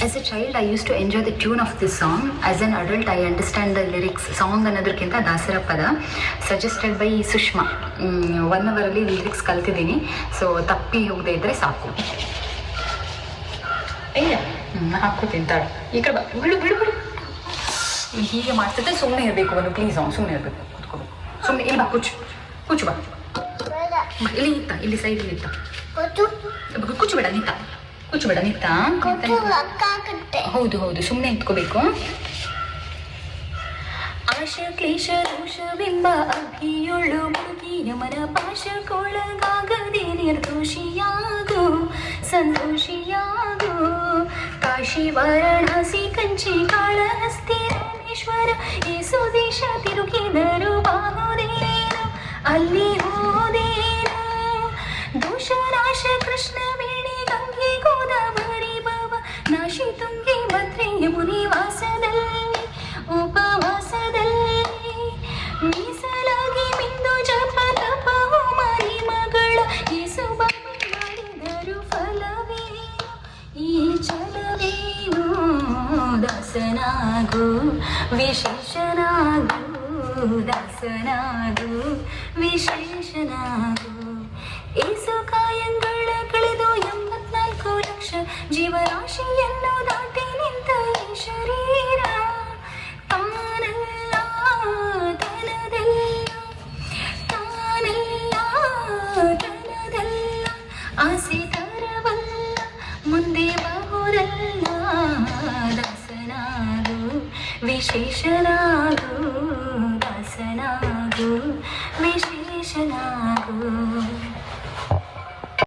As a child I used to enjoy the tune of this song. As an adult I understand the lyrics. Song ಅನ್ನೋದಕ್ಕಿಂತ ದಾಸರ ಪದ suggested by Sushma. 1 ಅವರಲ್ಲಿ lyrics ಕಲ್ತಿದ್ದೀನಿ. So ತಪ್ಪಿ ಹೋಗದೆ ಇದ್ದರೆ ಸಾಕು. ಇಲ್ಲ ಹಾಕ್ಕೋತೀನಿ ತಾಳು. ಈ ಕಡೆ ಬಿಡು ಬಿಡು ಬಿಡು. ಹೀಗೆ ಮಾಡ್ತಿದ್ದೆ ಸುಮ್ಮನೆ ಇರಬೇಕು. ಒಂದು ಪ್ಲೀಸ್ ಸುಮ್ಮನೆ ಇರಬೇಕು. ಕೂತ್ಕೋಬೇಕು ಸುಮ್ಮನೆ. ಇಲ್ಲಿ ಬಾ, ಕೂಚು ಬಾ. ಇಲ್ಲಿ ನಿಂತ, ಇಲ್ಲಿ ಸೈಡಲ್ಲಿ ನಿಂತ. ಕೂಚು ಬೇಡ, ನಿಂತ. ಕೂಚು ಬೇಡ, ನಿಂತ. ಹೌದು ಹೌದು, ಸುಮ್ಮನೆ ನಿಂತ್ಕೋಬೇಕು. ಆಶ ಕ್ಲೇಶ ದೋಷವೆಂಬ ಅಭಿಯುಳ್ಳು ಮುಗಿಯ ಮನ ಪಾಶಕ್ಕೊಳಗಾಗದೆ ನಿರ್ದೋಷಿಯಾಗು, ಸಂತೋಷಿಯಾಗು. ಕಾಶಿ ವಾರಣಾಸಿ ಕಂಚಿ ಕಾಳಹಸ್ತಿ ರಾಮೇಶ್ವರ ಏಸು ದೇಶ ತಿರುಗಿದರು ಬಾಹುದೇನು, ಅಲ್ಲಿ ಹೋದೇನು. ದೋಷನಾಶ ಕೃಷ್ಣ ಬೇಣಿ ಗಂಗೆ ಗೋದಾವರಿ ಭವ ನಾಶಿ ತುಂಗಿ ಭದ್ರೆ ಮುನಿ ವಾಸದಲ್ಲಿ ಉಪವಾಸದಲ್ಲಿ ಮೀಸಲಾಗಿ ಮಿಂದು ಜಪ ತಪ ಹೋಮಾರಿ ಮಗಳ ಯೇಸು ಬಾಬಿ ಮಾಡಿದರು ಫಲವೇನು ಈ ಛಲವೇನು. ದಾಸನಾಗು ವಿಶೇಷನಾಗು, ದಾಸನಾಗು ವಿಶೇಷನಾಗು. ಏಸು ಕಾಯಂಗಳ ಕಳೆದು 84 ಲಕ್ಷ ಜೀವರಾಶಿಯನ್ನು ದಾಟಿ ನಿಂತ ಈ ಶರೀರ ತಾನಲ್ಲ ತನದಲ್ಲ, ತಾನಲ್ಲ ತನದಲ್ಲ. ಆಸೆ ತರವಲ್ಲ ಮುಂದೆ ಬಹುರಲ್ಲ. ದಾಸನಾಗು ವಿಶೇಷನಾಗು, ದಾಸನಾಗು ವಿಶೇಷನಾಗು.